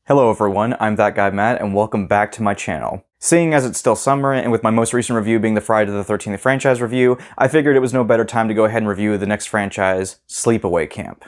Hello everyone, I'm ThatGuyMatt and welcome back to my channel. Seeing as it's still summer, and with my most recent review being the Friday the 13th franchise review, I figured it was no better time to go ahead and review the next franchise, Sleepaway Camp.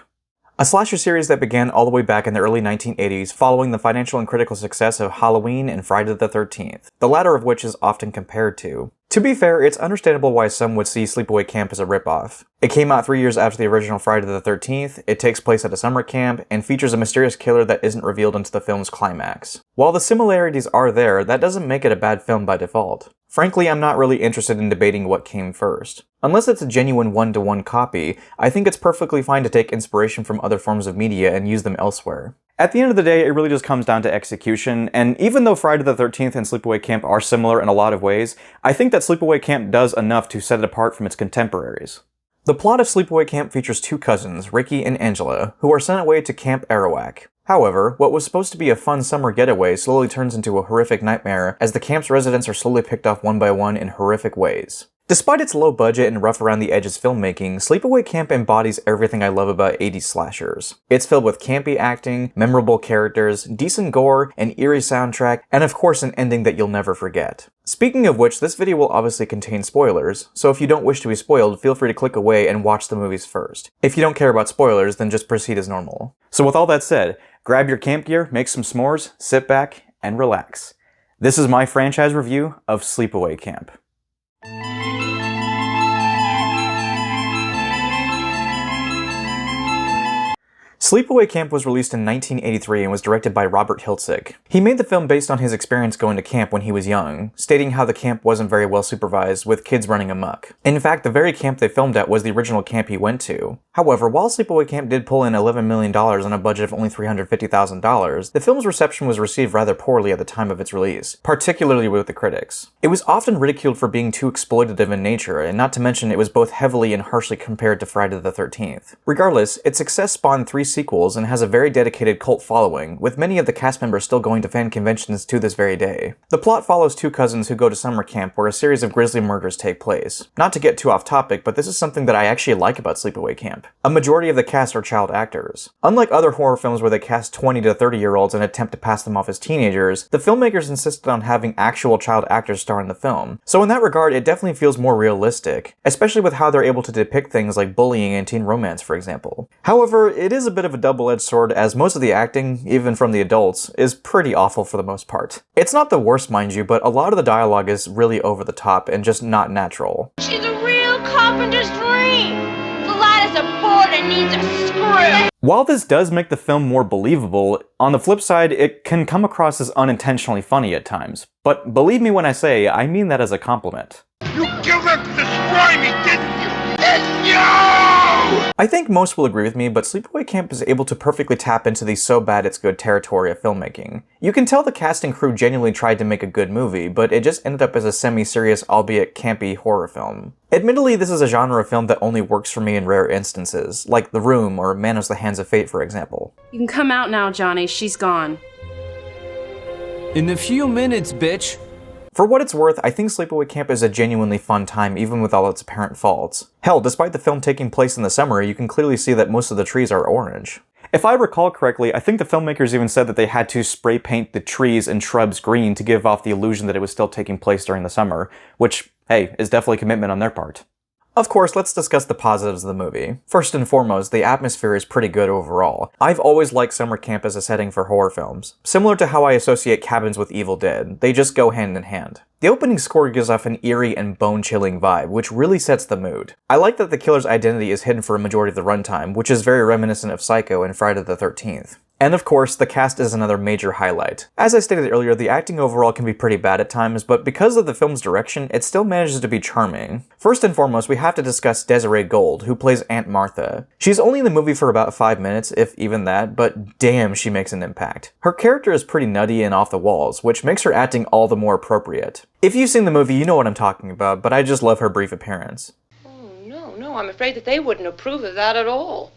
A slasher series that began all the way back in the early 1980s following the financial and critical success of Halloween and Friday the 13th, the latter of which is often compared to. To be fair, it's understandable why some would see Sleepaway Camp as a ripoff. It came out 3 years after the original Friday the 13th, it takes place at a summer camp, and features a mysterious killer that isn't revealed until the film's climax. While the similarities are there, that doesn't make it a bad film by default. Frankly, I'm not really interested in debating what came first. Unless it's a genuine one-to-one copy, I think it's perfectly fine to take inspiration from other forms of media and use them elsewhere. At the end of the day, it really just comes down to execution, and even though Friday the 13th and Sleepaway Camp are similar in a lot of ways, I think that Sleepaway Camp does enough to set it apart from its contemporaries. The plot of Sleepaway Camp features two cousins, Ricky and Angela, who are sent away to Camp Arawak. However, what was supposed to be a fun summer getaway slowly turns into a horrific nightmare as the camp's residents are slowly picked off one by one in horrific ways. Despite its low budget and rough around the edges filmmaking, Sleepaway Camp embodies everything I love about 80s slashers. It's filled with campy acting, memorable characters, decent gore, an eerie soundtrack, and of course an ending that you'll never forget. Speaking of which, this video will obviously contain spoilers, so if you don't wish to be spoiled, feel free to click away and watch the movies first. If you don't care about spoilers, then just proceed as normal. So with all that said, grab your camp gear, make some s'mores, sit back, and relax. This is my franchise review of Sleepaway Camp. Sleepaway Camp was released in 1983 and was directed by Robert Hiltzik. He made the film based on his experience going to camp when he was young, stating how the camp wasn't very well supervised, with kids running amok. In fact, the very camp they filmed at was the original camp he went to. However, while Sleepaway Camp did pull in $11 million on a budget of only $350,000, the film's reception was received rather poorly at the time of its release, particularly with the critics. It was often ridiculed for being too exploitative in nature, and not to mention it was both heavily and harshly compared to Friday the 13th. Regardless, its success spawned 3 sequels and has a very dedicated cult following, with many of the cast members still going to fan conventions to this very day. The plot follows two cousins who go to summer camp where a series of grisly murders take place. Not to get too off topic, but this is something that I actually like about Sleepaway Camp. A majority of the cast are child actors. Unlike other horror films where they cast 20 to 30-year-olds and attempt to pass them off as teenagers, the filmmakers insisted on having actual child actors star in the film. So in that regard, it definitely feels more realistic, especially with how they're able to depict things like bullying and teen romance, for example. However, it is a bit of a double-edged sword, as most of the acting, even from the adults, is pretty awful for the most part. It's not the worst, mind you, but a lot of the dialogue is really over the top and just not natural. She's a real carpenter's dream. The light is a board and needs a screw. While this does make the film more believable, on the flip side, it can come across as unintentionally funny at times. But believe me when I say, I mean that as a compliment. You killed her to destroy me, didn't you? It's you! I think most will agree with me, but Sleepaway Camp is able to perfectly tap into the so bad it's good territory of filmmaking. You can tell the cast and crew genuinely tried to make a good movie, but it just ended up as a semi-serious, albeit campy horror film. Admittedly, this is a genre of film that only works for me in rare instances, like The Room or Man of the Hands of Fate, for example. You can come out now, Johnny. She's gone. In a few minutes, bitch. For what it's worth, I think Sleepaway Camp is a genuinely fun time even with all its apparent faults. Hell, despite the film taking place in the summer, you can clearly see that most of the trees are orange. If I recall correctly, I think the filmmakers even said that they had to spray paint the trees and shrubs green to give off the illusion that it was still taking place during the summer, which, hey, is definitely commitment on their part. Of course, let's discuss the positives of the movie. First and foremost, the atmosphere is pretty good overall. I've always liked summer camp as a setting for horror films. Similar to how I associate cabins with Evil Dead, they just go hand in hand. The opening score gives off an eerie and bone-chilling vibe, which really sets the mood. I like that the killer's identity is hidden for a majority of the runtime, which is very reminiscent of Psycho and Friday the 13th. And of course, the cast is another major highlight. As I stated earlier, the acting overall can be pretty bad at times, but because of the film's direction, it still manages to be charming. First and foremost, we have to discuss Desiree Gold, who plays Aunt Martha. She's only in the movie for about 5 minutes, if even that, but damn, she makes an impact. Her character is pretty nutty and off the walls, which makes her acting all the more appropriate. If you've seen the movie, you know what I'm talking about, but I just love her brief appearance. Oh, no, I'm afraid that they wouldn't approve of that at all.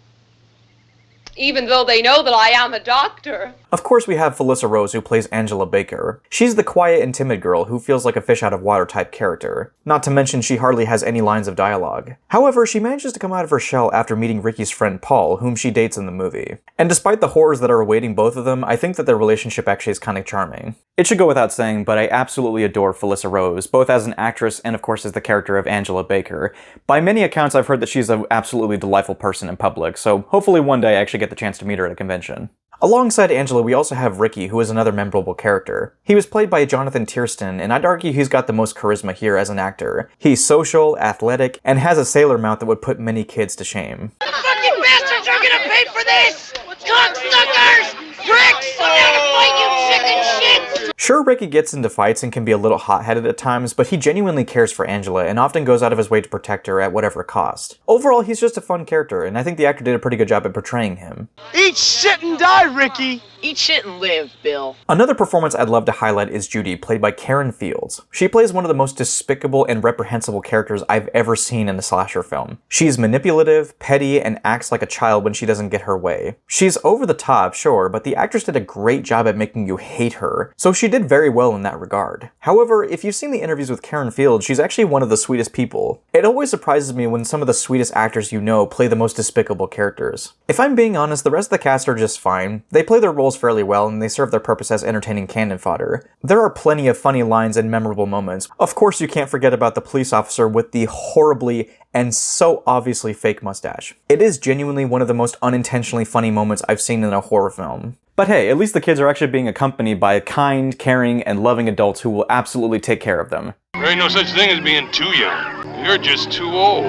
even though they know that I am a doctor. Of course, we have Felissa Rose, who plays Angela Baker. She's the quiet and timid girl who feels like a fish out of water type character. Not to mention she hardly has any lines of dialogue. However, she manages to come out of her shell after meeting Ricky's friend Paul, whom she dates in the movie. And despite the horrors that are awaiting both of them, I think that their relationship actually is kind of charming. It should go without saying, but I absolutely adore Felissa Rose, both as an actress and of course as the character of Angela Baker. By many accounts, I've heard that she's an absolutely delightful person in public, so hopefully one day I actually get the chance to meet her at a convention. Alongside Angela, we also have Ricky, who is another memorable character. He was played by Jonathan Tiersten, and I'd argue he's got the most charisma here as an actor. He's social, athletic, and has a sailor mouth that would put many kids to shame. Fucking bastards are gonna pay for this! Cocksuckers! Pricks! I'm gonna fight you chicken shits! Sure, Ricky gets into fights and can be a little hot-headed at times, but he genuinely cares for Angela and often goes out of his way to protect her at whatever cost. Overall, he's just a fun character, and I think the actor did a pretty good job at portraying him. Eat shit and die, Ricky! Eat shit and live, Bill. Another performance I'd love to highlight is Judy, played by Karen Fields. She plays one of the most despicable and reprehensible characters I've ever seen in a slasher film. She's manipulative, petty, and acts like a child when she doesn't get her way. She's over the top, sure, but the actress did a great job at making you hate her, so she did very well in that regard. However, if you've seen the interviews with Karen Fields, she's actually one of the sweetest people. It always surprises me when some of the sweetest actors you know play the most despicable characters. If I'm being honest, the rest of the cast are just fine. They play their roles fairly well, and they serve their purpose as entertaining cannon fodder. There are plenty of funny lines and memorable moments. Of course, you can't forget about the police officer with the horribly and so obviously fake mustache. It is genuinely one of the most unintentionally funny moments I've seen in a horror film. But hey, at least the kids are actually being accompanied by kind, caring, and loving adults who will absolutely take care of them. There ain't no such thing as being too young. You're just too old.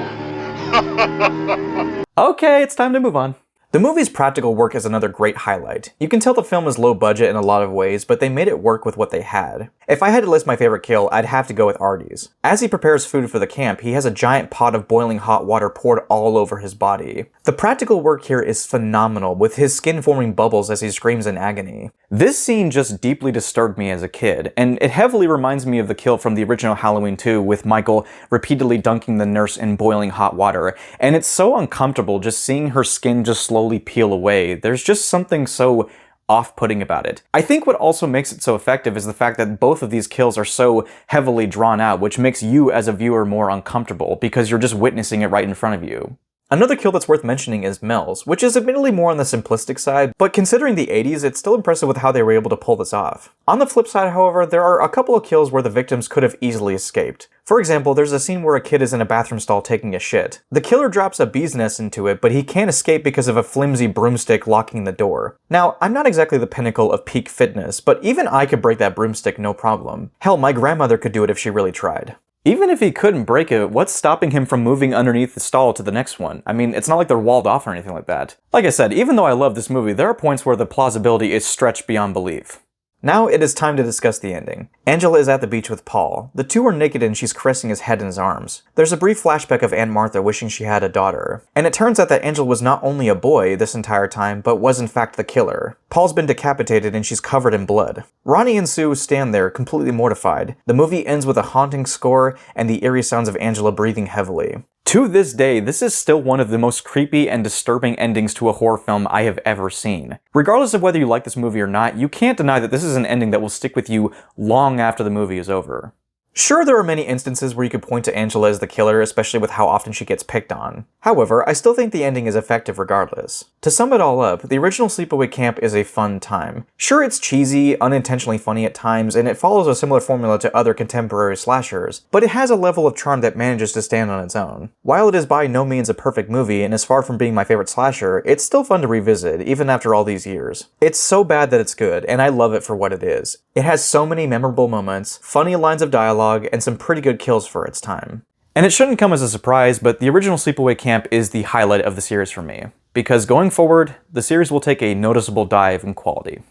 Okay, it's time to move on. The movie's practical work is another great highlight. You can tell the film is low budget in a lot of ways, but they made it work with what they had. If I had to list my favorite kill, I'd have to go with Artie's. As he prepares food for the camp, he has a giant pot of boiling hot water poured all over his body. The practical work here is phenomenal, with his skin forming bubbles as he screams in agony. This scene just deeply disturbed me as a kid, and it heavily reminds me of the kill from the original Halloween 2 with Michael repeatedly dunking the nurse in boiling hot water, and it's so uncomfortable just seeing her skin just slowly peel away. There's just something so off-putting about it. I think what also makes it so effective is the fact that both of these kills are so heavily drawn out, which makes you as a viewer more uncomfortable because you're just witnessing it right in front of you. Another kill that's worth mentioning is Mel's, which is admittedly more on the simplistic side, but considering the 80s, it's still impressive with how they were able to pull this off. On the flip side, however, there are a couple of kills where the victims could have easily escaped. For example, there's a scene where a kid is in a bathroom stall taking a shit. The killer drops a bee's nest into it, but he can't escape because of a flimsy broomstick locking the door. Now, I'm not exactly the pinnacle of peak fitness, but even I could break that broomstick no problem. Hell, my grandmother could do it if she really tried. Even if he couldn't break it, what's stopping him from moving underneath the stall to the next one? I mean, it's not like they're walled off or anything like that. Like I said, even though I love this movie, there are points where the plausibility is stretched beyond belief. Now it is time to discuss the ending. Angela is at the beach with Paul. The two are naked and she's caressing his head in his arms. There's a brief flashback of Aunt Martha wishing she had a daughter. And it turns out that Angela was not only a boy this entire time, but was in fact the killer. Paul's been decapitated and she's covered in blood. Ronnie and Sue stand there, completely mortified. The movie ends with a haunting score and the eerie sounds of Angela breathing heavily. To this day, this is still one of the most creepy and disturbing endings to a horror film I have ever seen. Regardless of whether you like this movie or not, you can't deny that this is an ending that will stick with you long after the movie is over. Sure, there are many instances where you could point to Angela as the killer, especially with how often she gets picked on. However, I still think the ending is effective regardless. To sum it all up, the original Sleepaway Camp is a fun time. Sure, it's cheesy, unintentionally funny at times, and it follows a similar formula to other contemporary slashers, but it has a level of charm that manages to stand on its own. While it is by no means a perfect movie and is far from being my favorite slasher, it's still fun to revisit, even after all these years. It's so bad that it's good, and I love it for what it is. It has so many memorable moments, funny lines of dialogue, and some pretty good kills for its time. And it shouldn't come as a surprise, but the original Sleepaway Camp is the highlight of the series for me, because going forward, the series will take a noticeable dive in quality.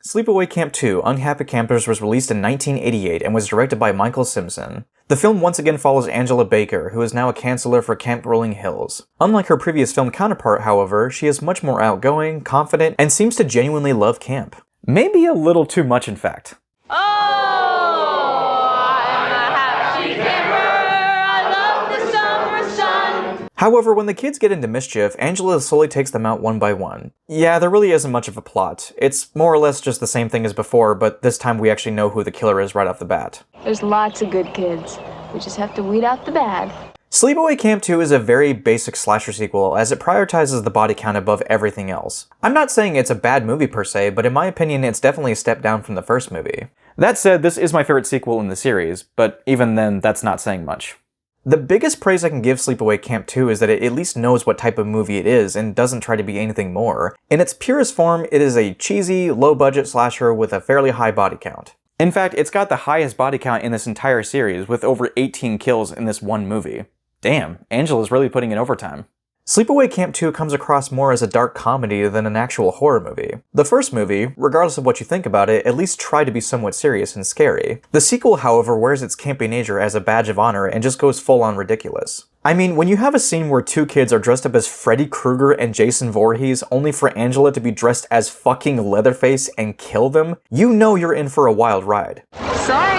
Sleepaway Camp 2: Unhappy Campers was released in 1988 and was directed by Michael Simpson. The film once again follows Angela Baker, who is now a counselor for Camp Rolling Hills. Unlike her previous film counterpart, however, she is much more outgoing, confident, and seems to genuinely love camp. Maybe a little too much, in fact. Oh, I'm a happy camper. However, when the kids get into mischief, Angela slowly takes them out one by one. Yeah, there really isn't much of a plot. It's more or less just the same thing as before, but this time we actually know who the killer is right off the bat. There's lots of good kids. We just have to weed out the bad. Sleepaway Camp 2 is a very basic slasher sequel as it prioritizes the body count above everything else. I'm not saying it's a bad movie per se, but in my opinion it's definitely a step down from the first movie. That said, this is my favorite sequel in the series, but even then that's not saying much. The biggest praise I can give Sleepaway Camp 2 is that it at least knows what type of movie it is and doesn't try to be anything more. In its purest form, it is a cheesy, low-budget slasher with a fairly high body count. In fact, it's got the highest body count in this entire series, with over 18 kills in this one movie. Damn, Angela's really putting in overtime. Sleepaway Camp 2 comes across more as a dark comedy than an actual horror movie. The first movie, regardless of what you think about it, at least tried to be somewhat serious and scary. The sequel, however, wears its campy nature as a badge of honor and just goes full on ridiculous. I mean, when you have a scene where two kids are dressed up as Freddy Krueger and Jason Voorhees only for Angela to be dressed as fucking Leatherface and kill them, you know you're in for a wild ride. Sorry.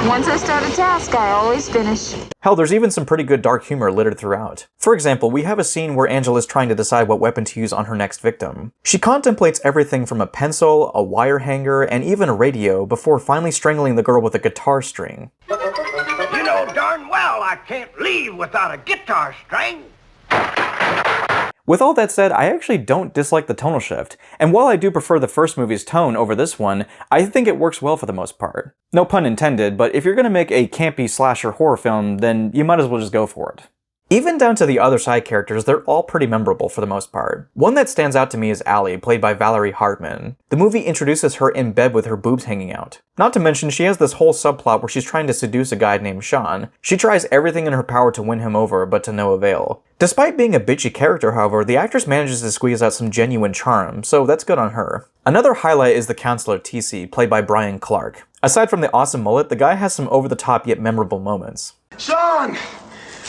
Once I start a task, I always finish. Hell, there's even some pretty good dark humor littered throughout. For example, we have a scene where Angela's trying to decide what weapon to use on her next victim. She contemplates everything from a pencil, a wire hanger, and even a radio before finally strangling the girl with a guitar string. You know darn well I can't leave without a guitar string. With all that said, I actually don't dislike the tonal shift, and while I do prefer the first movie's tone over this one, I think it works well for the most part. No pun intended, but if you're gonna make a campy slasher horror film, then you might as well just go for it. Even down to the other side characters, they're all pretty memorable for the most part. One that stands out to me is Allie, played by Valerie Hartman. The movie introduces her in bed with her boobs hanging out. Not to mention, she has this whole subplot where she's trying to seduce a guy named Sean. She tries everything in her power to win him over, but to no avail. Despite being a bitchy character, however, the actress manages to squeeze out some genuine charm, so that's good on her. Another highlight is the counselor TC, played by Brian Clark. Aside from the awesome mullet, the guy has some over-the-top yet memorable moments. Sean!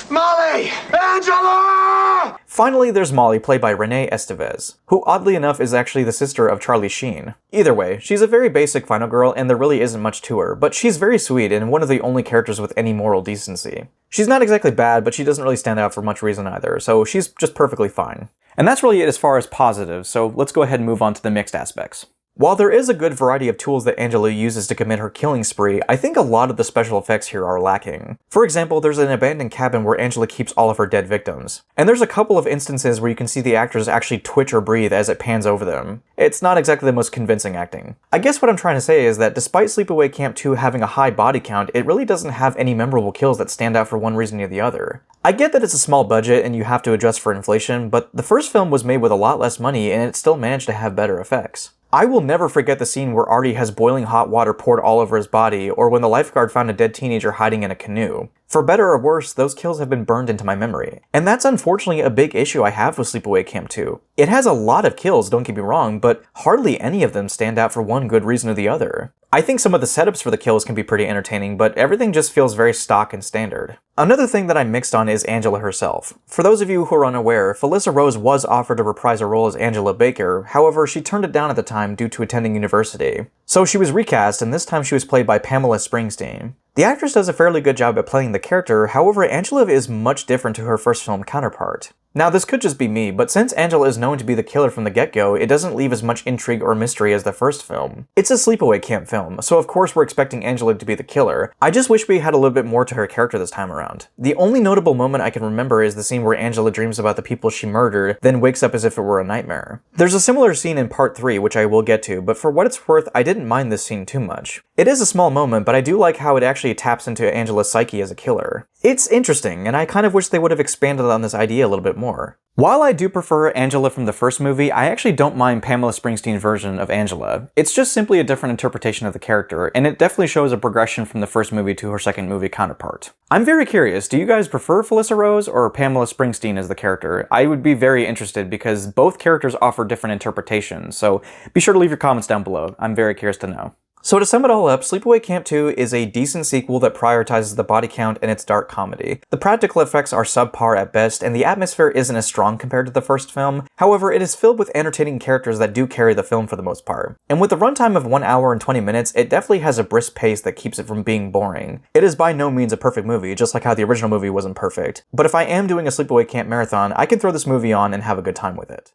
Molly! Angela! Finally, there's Molly, played by Renee Estevez, who oddly enough is actually the sister of Charlie Sheen. Either way, she's a very basic final girl and there really isn't much to her, but she's very sweet and one of the only characters with any moral decency. She's not exactly bad, but she doesn't really stand out for much reason either, so she's just perfectly fine. And that's really it as far as positives, so let's go ahead and move on to the mixed aspects. While there is a good variety of tools that Angela uses to commit her killing spree, I think a lot of the special effects here are lacking. For example, there's an abandoned cabin where Angela keeps all of her dead victims. And there's a couple of instances where you can see the actors actually twitch or breathe as it pans over them. It's not exactly the most convincing acting. I guess what I'm trying to say is that despite Sleepaway Camp 2 having a high body count, it really doesn't have any memorable kills that stand out for one reason or the other. I get that it's a small budget and you have to adjust for inflation, but the first film was made with a lot less money and it still managed to have better effects. I will never forget the scene where Artie has boiling hot water poured all over his body, or when the lifeguard found a dead teenager hiding in a canoe. For better or worse, those kills have been burned into my memory. And that's unfortunately a big issue I have with Sleepaway Camp 2. It has a lot of kills, don't get me wrong, but hardly any of them stand out for one good reason or the other. I think some of the setups for the kills can be pretty entertaining, but everything just feels very stock and standard. Another thing that I'm mixed on is Angela herself. For those of you who are unaware, Felissa Rose was offered to reprise her role as Angela Baker, however she turned it down at the time due to attending university. So she was recast, and this time she was played by Pamela Springsteen. The actress does a fairly good job at playing the character, however Angela is much different to her first film counterpart. Now this could just be me, but since Angela is known to be the killer from the get-go, it doesn't leave as much intrigue or mystery as the first film. It's a Sleepaway Camp film, so of course we're expecting Angela to be the killer. I just wish we had a little bit more to her character this time around. The only notable moment I can remember is the scene where Angela dreams about the people she murdered, then wakes up as if it were a nightmare. There's a similar scene in part 3, which I will get to, but for what it's worth, I didn't mind this scene too much. It is a small moment, but I do like how it actually taps into Angela's psyche as a killer. It's interesting, and I kind of wish they would have expanded on this idea a little bit more. While I do prefer Angela from the first movie, I actually don't mind Pamela Springsteen's version of Angela. It's just simply a different interpretation of the character, and it definitely shows a progression from the first movie to her second movie counterpart. I'm very curious, do you guys prefer Felissa Rose or Pamela Springsteen as the character? I would be very interested because both characters offer different interpretations, so be sure to leave your comments down below. I'm very curious to know. So to sum it all up, Sleepaway Camp 2 is a decent sequel that prioritizes the body count and its dark comedy. The practical effects are subpar at best, and the atmosphere isn't as strong compared to the first film. However, it is filled with entertaining characters that do carry the film for the most part. And with a runtime of 1 hour and 20 minutes, it definitely has a brisk pace that keeps it from being boring. It is by no means a perfect movie, just like how the original movie wasn't perfect. But if I am doing a Sleepaway Camp marathon, I can throw this movie on and have a good time with it.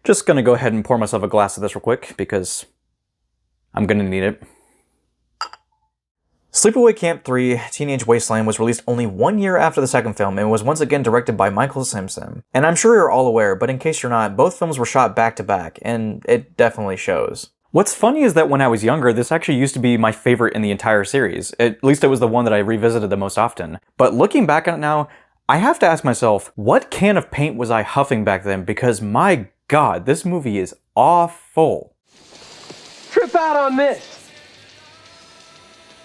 Just gonna go ahead and pour myself a glass of this real quick, because I'm gonna need it. Sleepaway Camp 3 Teenage Wasteland was released only 1 year after the second film and was once again directed by Michael Simpson. And I'm sure you're all aware, but in case you're not, both films were shot back to back, and it definitely shows. What's funny is that when I was younger, this actually used to be my favorite in the entire series. At least it was the one that I revisited the most often. But looking back on it now, I have to ask myself, what can of paint was I huffing back then? Because my God, this movie is awful. Trip out on this!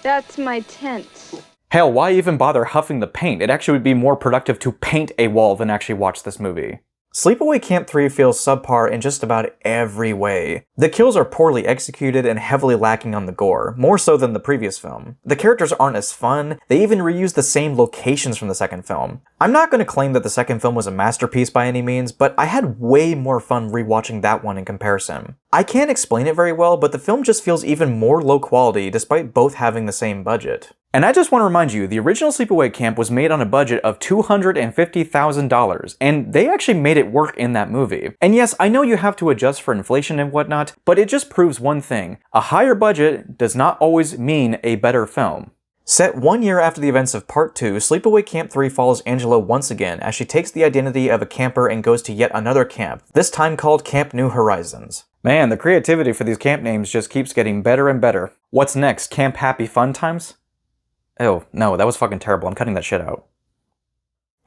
That's my tent. Hell, why even bother huffing the paint? It actually would be more productive to paint a wall than actually watch this movie. Sleepaway Camp 3 feels subpar in just about every way. The kills are poorly executed and heavily lacking on the gore, more so than the previous film. The characters aren't as fun, they even reuse the same locations from the second film. I'm not going to claim that the second film was a masterpiece by any means, but I had way more fun rewatching that one in comparison. I can't explain it very well, but the film just feels even more low quality despite both having the same budget. And I just want to remind you, the original Sleepaway Camp was made on a budget of $250,000, and they actually made it work in that movie. And yes, I know you have to adjust for inflation and whatnot, but it just proves one thing: a higher budget does not always mean a better film. Set 1 year after the events of Part 2, Sleepaway Camp 3 follows Angela once again as she takes the identity of a camper and goes to yet another camp, this time called Camp New Horizons. Man, the creativity for these camp names just keeps getting better and better. What's next? Camp Happy Fun Times? Oh, no, that was fucking terrible. I'm cutting that shit out.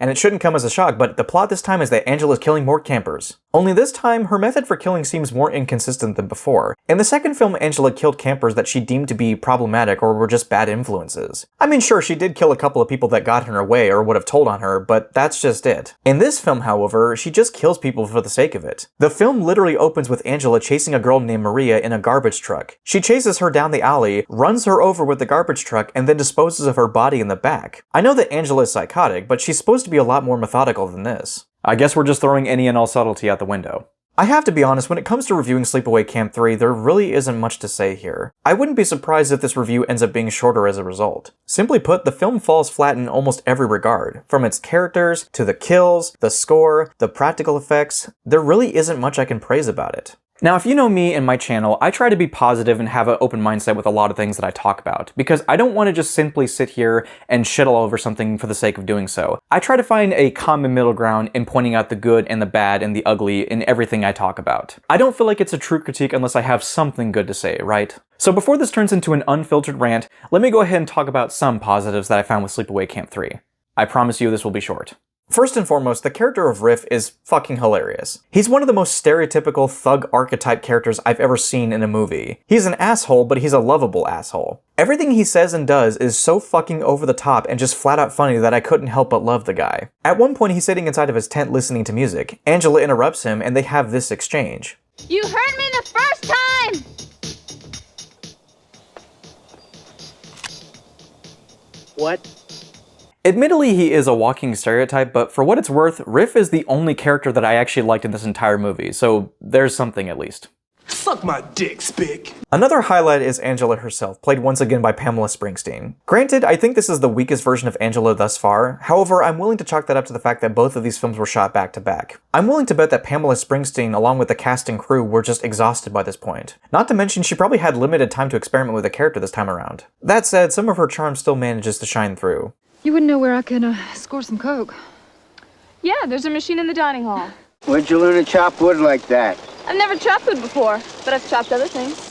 And it shouldn't come as a shock, but the plot this time is that Angela's killing more campers. Only this time, her method for killing seems more inconsistent than before. In the second film, Angela killed campers that she deemed to be problematic or were just bad influences. I mean, sure, she did kill a couple of people that got in her way or would have told on her, but that's just it. In this film, however, she just kills people for the sake of it. The film literally opens with Angela chasing a girl named Maria in a garbage truck. She chases her down the alley, runs her over with the garbage truck, and then disposes of her body in the back. I know that Angela is psychotic, but she's supposed to be a lot more methodical than this. I guess we're just throwing any and all subtlety out the window. I have to be honest, when it comes to reviewing Sleepaway Camp 3, there really isn't much to say here. I wouldn't be surprised if this review ends up being shorter as a result. Simply put, the film falls flat in almost every regard. From its characters, to the kills, the score, the practical effects, there really isn't much I can praise about it. Now, if you know me and my channel, I try to be positive and have an open mindset with a lot of things that I talk about, because I don't want to just simply sit here and shit all over something for the sake of doing so. I try to find a common middle ground in pointing out the good and the bad and the ugly in everything I talk about. I don't feel like it's a true critique unless I have something good to say, right? So before this turns into an unfiltered rant, let me go ahead and talk about some positives that I found with Sleepaway Camp 3. I promise you this will be short. First and foremost, the character of Riff is fucking hilarious. He's one of the most stereotypical thug archetype characters I've ever seen in a movie. He's an asshole, but he's a lovable asshole. Everything he says and does is so fucking over the top and just flat out funny that I couldn't help but love the guy. At one point, he's sitting inside of his tent listening to music. Angela interrupts him and they have this exchange. You heard me the first time! What? Admittedly, he is a walking stereotype, but for what it's worth, Riff is the only character that I actually liked in this entire movie, so there's something at least. Suck my dick, Spick. Another highlight is Angela herself, played once again by Pamela Springsteen. Granted, I think this is the weakest version of Angela thus far, however, I'm willing to chalk that up to the fact that both of these films were shot back to back. I'm willing to bet that Pamela Springsteen, along with the cast and crew, were just exhausted by this point. Not to mention, she probably had limited time to experiment with the character this time around. That said, some of her charm still manages to shine through. You wouldn't know where I could score some coke. Yeah, there's a machine in the dining hall. Where'd you learn to chop wood like that? I've never chopped wood before, but I've chopped other things.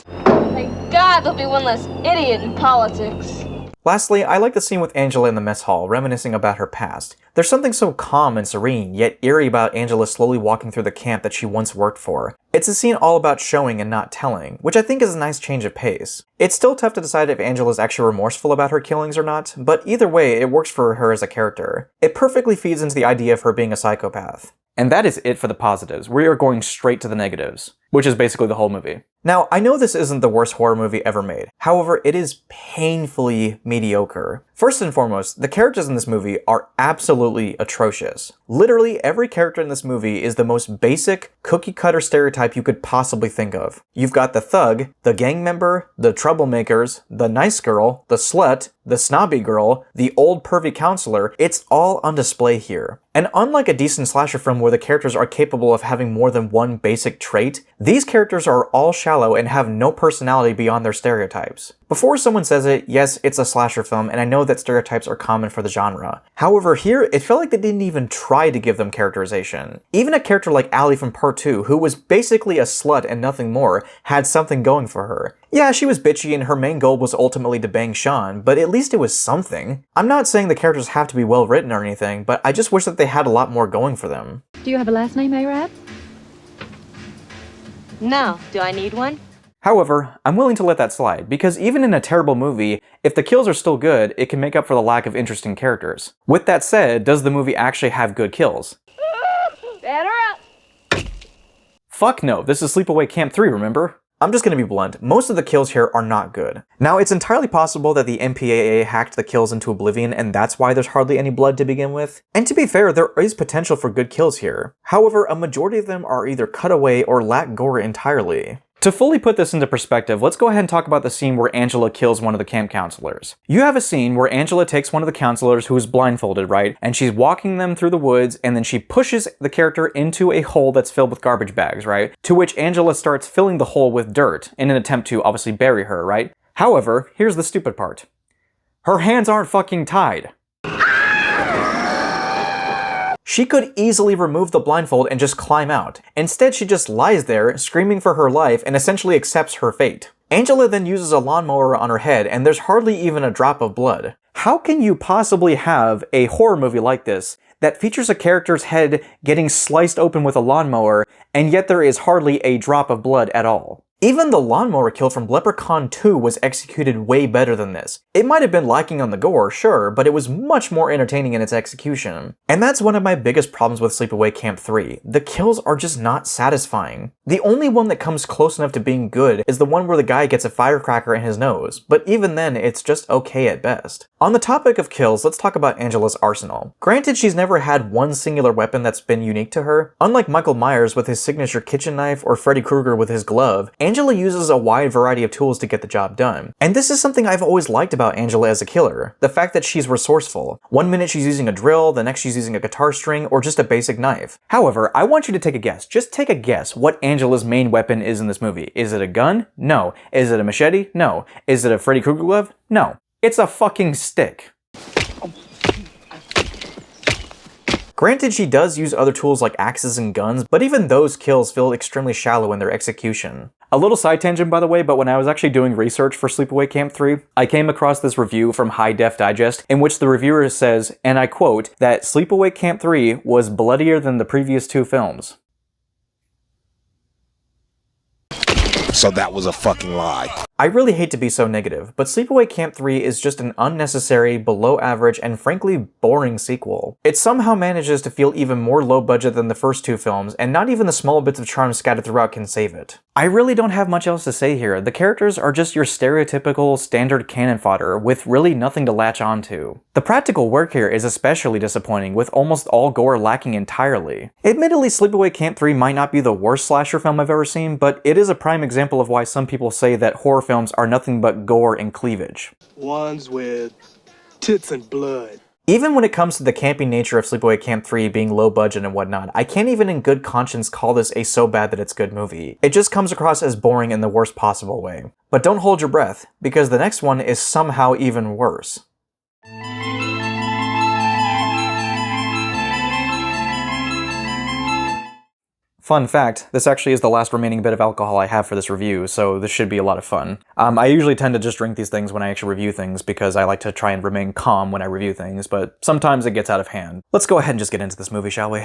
Thank God there'll be one less idiot in politics. Lastly, I like the scene with Angela in the mess hall, reminiscing about her past. There's something so calm and serene, yet eerie about Angela slowly walking through the camp that she once worked for. It's a scene all about showing and not telling, which I think is a nice change of pace. It's still tough to decide if Angela's actually remorseful about her killings or not, but either way, it works for her as a character. It perfectly feeds into the idea of her being a psychopath. And that is it for the positives. We are going straight to the negatives, which is basically the whole movie. Now, I know this isn't the worst horror movie ever made. However, it is painfully mediocre. First and foremost, the characters in this movie are absolutely atrocious. Literally, every character in this movie is the most basic, cookie-cutter stereotype you could possibly think of. You've got the thug, the gang member, the troublemakers, the nice girl, the slut, the snobby girl, the old pervy counselor. It's all on display here. And unlike a decent slasher film where the characters are capable of having more than one basic trait, these characters are all shallow and have no personality beyond their stereotypes. Before someone says it, yes, it's a slasher film, and I know that stereotypes are common for the genre. However, here, it felt like they didn't even try to give them characterization. Even a character like Allie from Part 2, who was basically a slut and nothing more, had something going for her. Yeah, she was bitchy and her main goal was ultimately to bang Sean, but at least it was something. I'm not saying the characters have to be well written or anything, but I just wish that they had a lot more going for them. Do you have a last name, Arab? No. Do I need one? However, I'm willing to let that slide, because even in a terrible movie, if the kills are still good, it can make up for the lack of interesting characters. With that said, does the movie actually have good kills? Batter up! Fuck no, this is Sleepaway Camp 3, remember? I'm just gonna be blunt, most of the kills here are not good. Now, it's entirely possible that the MPAA hacked the kills into oblivion and that's why there's hardly any blood to begin with. And to be fair, there is potential for good kills here. However, a majority of them are either cut away or lack gore entirely. To fully put this into perspective, let's go ahead and talk about the scene where Angela kills one of the camp counselors. You have a scene where Angela takes one of the counselors who is blindfolded, right? And she's walking them through the woods, and then she pushes the character into a hole that's filled with garbage bags, right? To which Angela starts filling the hole with dirt in an attempt to obviously bury her, right? However, here's the stupid part. Her hands aren't fucking tied. She could easily remove the blindfold and just climb out. Instead, she just lies there, screaming for her life, and essentially accepts her fate. Angela then uses a lawnmower on her head, and there's hardly even a drop of blood. How can you possibly have a horror movie like this that features a character's head getting sliced open with a lawnmower, and yet there is hardly a drop of blood at all? Even the lawnmower kill from Leprechaun 2 was executed way better than this. It might have been lacking on the gore, sure, but it was much more entertaining in its execution. And that's one of my biggest problems with Sleepaway Camp 3. The kills are just not satisfying. The only one that comes close enough to being good is the one where the guy gets a firecracker in his nose, but even then, it's just okay at best. On the topic of kills, let's talk about Angela's arsenal. Granted, she's never had one singular weapon that's been unique to her. Unlike Michael Myers with his signature kitchen knife or Freddy Krueger with his glove, Angela uses a wide variety of tools to get the job done. And this is something I've always liked about Angela as a killer. The fact that she's resourceful. One minute she's using a drill, the next she's using a guitar string, or just a basic knife. However, I want you to take a guess. Just take a guess what Angela's main weapon is in this movie. Is it a gun? No. Is it a machete? No. Is it a Freddy Krueger glove? No. It's a fucking stick. Granted, she does use other tools like axes and guns, but even those kills feel extremely shallow in their execution. A little side tangent, by the way, but when I was actually doing research for Sleepaway Camp 3, I came across this review from High Def Digest, in which the reviewer says, and I quote, that Sleepaway Camp 3 was bloodier than the previous two films. So that was a fucking lie. I really hate to be so negative, but Sleepaway Camp 3 is just an unnecessary, below average, and frankly boring sequel. It somehow manages to feel even more low budget than the first two films, and not even the small bits of charm scattered throughout can save it. I really don't have much else to say here. The characters are just your stereotypical, standard cannon fodder, with really nothing to latch onto. The practical work here is especially disappointing, with almost all gore lacking entirely. Admittedly, Sleepaway Camp 3 might not be the worst slasher film I've ever seen, but it is a prime example of why some people say that horror films are nothing but gore and cleavage. Ones with tits and blood. Even when it comes to the campy nature of Sleepaway Camp 3 being low budget and whatnot, I can't even in good conscience call this a so bad that it's good movie. It just comes across as boring in the worst possible way. But don't hold your breath, because the next one is somehow even worse. Fun fact, this actually is the last remaining bit of alcohol I have for this review, so this should be a lot of fun. I usually tend to just drink these things when I actually review things because I like to try and remain calm when I review things, but sometimes it gets out of hand. Let's go ahead and just get into this movie, shall we?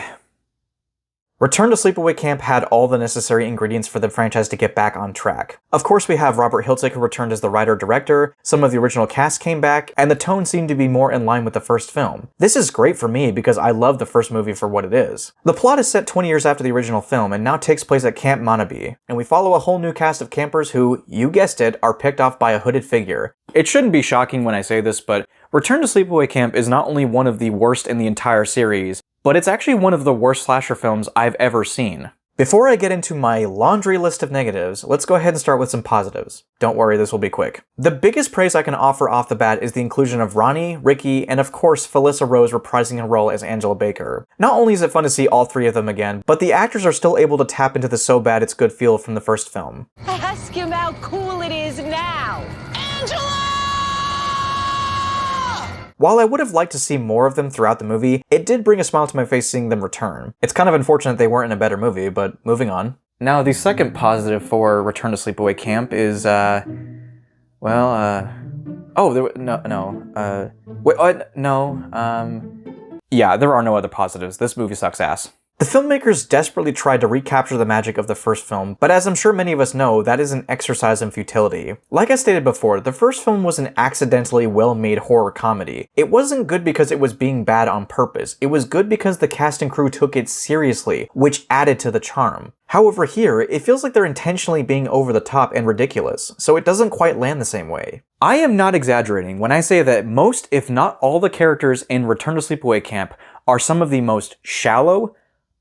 Return to Sleepaway Camp had all the necessary ingredients for the franchise to get back on track. Of course, we have Robert Hiltzik who returned as the writer-director, some of the original cast came back, and the tone seemed to be more in line with the first film. This is great for me because I love the first movie for what it is. The plot is set 20 years after the original film and now takes place at Camp Manabi, and we follow a whole new cast of campers who, you guessed it, are picked off by a hooded figure. It shouldn't be shocking when I say this, but Return to Sleepaway Camp is not only one of the worst in the entire series, but it's actually one of the worst slasher films I've ever seen. Before I get into my laundry list of negatives, let's go ahead and start with some positives. Don't worry, this will be quick. The biggest praise I can offer off the bat is the inclusion of Ronnie, Ricky, and of course Felissa Rose reprising her role as Angela Baker. Not only is it fun to see all three of them again, but the actors are still able to tap into the so bad it's good feel from the first film. Ask him how cool it is now. Angela! While I would have liked to see more of them throughout the movie, it did bring a smile to my face seeing them return. It's kind of unfortunate they weren't in a better movie, but moving on. Now, the second positive for Return to Sleepaway Camp is, yeah, there are no other positives. This movie sucks ass. The filmmakers desperately tried to recapture the magic of the first film, but as I'm sure many of us know, that is an exercise in futility. Like I stated before, the first film was an accidentally well-made horror comedy. It wasn't good because it was being bad on purpose, it was good because the cast and crew took it seriously, which added to the charm. However, here, it feels like they're intentionally being over the top and ridiculous, so it doesn't quite land the same way. I am not exaggerating when I say that most, if not all, the characters in Return to Sleepaway Camp are some of the most shallow,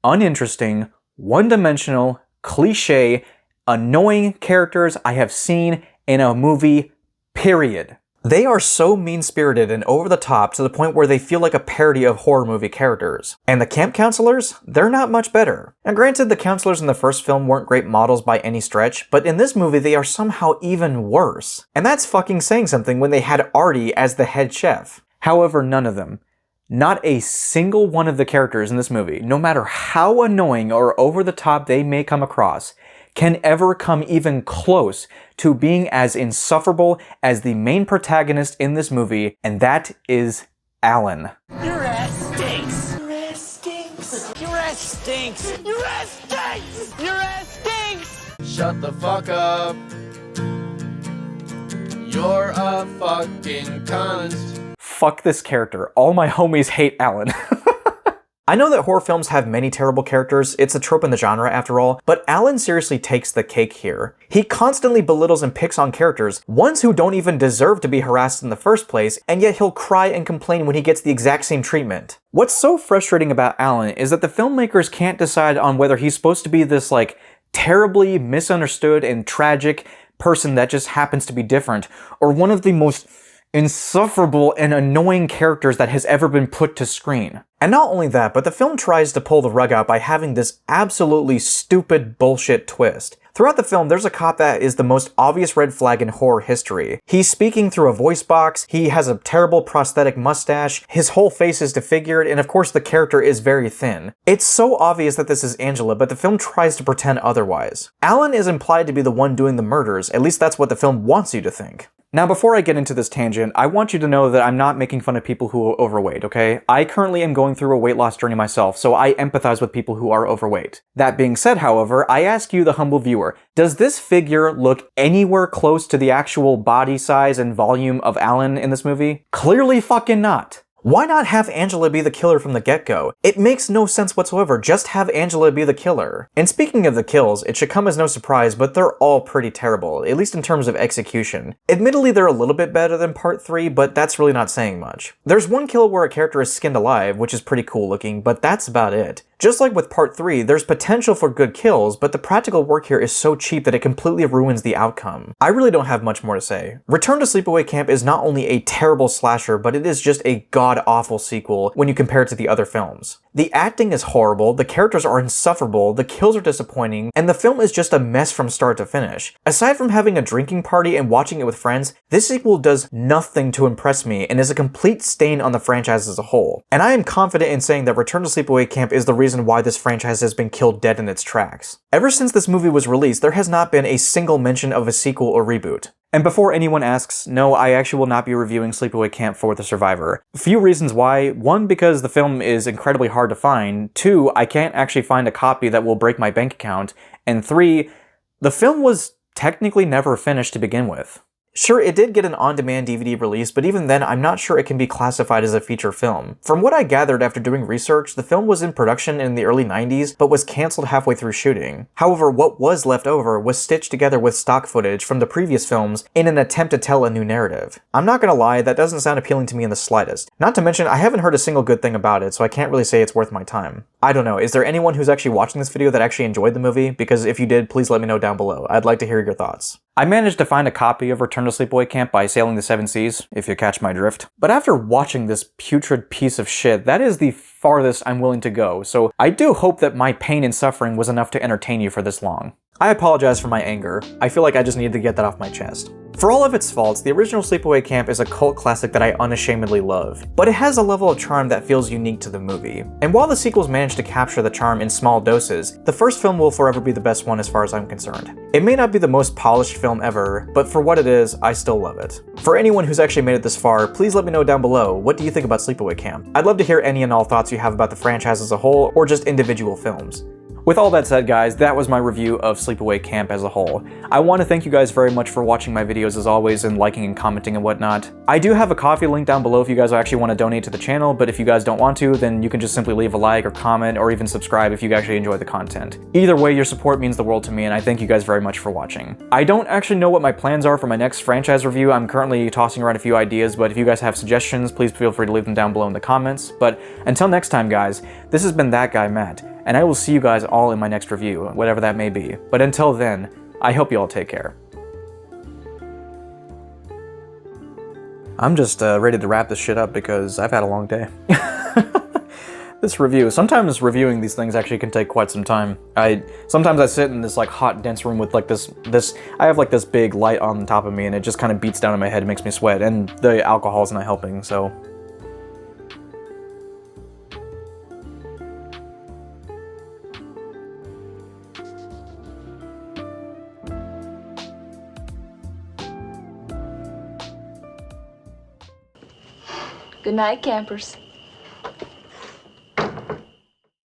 uninteresting, one-dimensional, cliché, annoying characters I have seen in a movie, period. They are so mean-spirited and over-the-top to the point where they feel like a parody of horror movie characters. And the camp counselors? They're not much better. Now granted, the counselors in the first film weren't great models by any stretch, but in this movie they are somehow even worse. And that's fucking saying something when they had Artie as the head chef. However, none of them, not a single one of the characters in this movie, no matter how annoying or over the top they may come across, can ever come even close to being as insufferable as the main protagonist in this movie, and that is Alan. Your ass stinks. Your ass stinks. Your ass stinks. Your ass stinks. Your ass stinks. Shut the fuck up. You're a fucking cunt. Fuck this character. All my homies hate Alan. I know that horror films have many terrible characters, it's a trope in the genre after all, but Alan seriously takes the cake here. He constantly belittles and picks on characters, ones who don't even deserve to be harassed in the first place, and yet he'll cry and complain when he gets the exact same treatment. What's so frustrating about Alan is that the filmmakers can't decide on whether he's supposed to be this, like, terribly misunderstood and tragic person that just happens to be different, or one of the most insufferable and annoying characters that has ever been put to screen. And not only that, but the film tries to pull the rug out by having this absolutely stupid bullshit twist. Throughout the film, there's a cop that is the most obvious red flag in horror history. He's speaking through a voice box, he has a terrible prosthetic mustache, his whole face is disfigured, and of course the character is very thin. It's so obvious that this is Angela, but the film tries to pretend otherwise. Alan is implied to be the one doing the murders, at least that's what the film wants you to think. Now, before I get into this tangent, I want you to know that I'm not making fun of people who are overweight, okay? I currently am going through a weight loss journey myself, so I empathize with people who are overweight. That being said, however, I ask you, the humble viewer, does this figure look anywhere close to the actual body size and volume of Alan in this movie? Clearly fucking not. Why not have Angela be the killer from the get-go? It makes no sense whatsoever, just have Angela be the killer. And speaking of the kills, it should come as no surprise, but they're all pretty terrible, at least in terms of execution. Admittedly, they're a little bit better than part 3, but that's really not saying much. There's one kill where a character is skinned alive, which is pretty cool looking, but that's about it. Just like with part 3, there's potential for good kills, but the practical work here is so cheap that it completely ruins the outcome. I really don't have much more to say. Return to Sleepaway Camp is not only a terrible slasher, but it is just a god-awful sequel when you compare it to the other films. The acting is horrible, the characters are insufferable, the kills are disappointing, and the film is just a mess from start to finish. Aside from having a drinking party and watching it with friends, this sequel does nothing to impress me and is a complete stain on the franchise as a whole. And I am confident in saying that Return to Sleepaway Camp is the reason why this franchise has been killed dead in its tracks. Ever since this movie was released, there has not been a single mention of a sequel or reboot. And before anyone asks, no, I actually will not be reviewing Sleepaway Camp for the Survivor. A few reasons why. One, because the film is incredibly hard to find. Two, I can't actually find a copy that will break my bank account. And three, the film was technically never finished to begin with. Sure, it did get an on-demand DVD release, but even then, I'm not sure it can be classified as a feature film. From what I gathered after doing research, the film was in production in the early 90s, but was cancelled halfway through shooting. However, what was left over was stitched together with stock footage from the previous films in an attempt to tell a new narrative. I'm not gonna lie, that doesn't sound appealing to me in the slightest. Not to mention, I haven't heard a single good thing about it, so I can't really say it's worth my time. I don't know, is there anyone who's actually watching this video that actually enjoyed the movie? Because if you did, please let me know down below. I'd like to hear your thoughts. I managed to find a copy of Return to Sleepaway Camp by sailing the 7 seas, if you catch my drift. But after watching this putrid piece of shit, that is the farthest I'm willing to go, so I do hope that my pain and suffering was enough to entertain you for this long. I apologize for my anger. I feel like I just needed to get that off my chest. For all of its faults, the original Sleepaway Camp is a cult classic that I unashamedly love, but it has a level of charm that feels unique to the movie. And while the sequels managed to capture the charm in small doses, the first film will forever be the best one as far as I'm concerned. It may not be the most polished film ever, but for what it is, I still love it. For anyone who's actually made it this far, please let me know down below, what do you think about Sleepaway Camp? I'd love to hear any and all thoughts you have about the franchise as a whole, or just individual films. With all that said, guys, that was my review of Sleepaway Camp as a whole. I want to thank you guys very much for watching my videos as always and liking and commenting and whatnot. I do have a Ko-fi link down below if you guys actually want to donate to the channel, but if you guys don't want to, then you can just simply leave a like or comment or even subscribe if you actually enjoy the content. Either way, your support means the world to me, and I thank you guys very much for watching. I don't actually know what my plans are for my next franchise review. I'm currently tossing around a few ideas, but if you guys have suggestions, please feel free to leave them down below in the comments. But until next time, guys, this has been ThatGuyMatt, and I will see you guys all in my next review, whatever that may be. But until then, I hope you all take care. I'm just ready to wrap this shit up because I've had a long day. This review, sometimes reviewing these things actually can take quite some time. Sometimes I sit in this like hot, dense room with like this, I have like this big light on top of me and it just kind of beats down on my head and makes me sweat, and the alcohol's not helping, so. Good night, campers.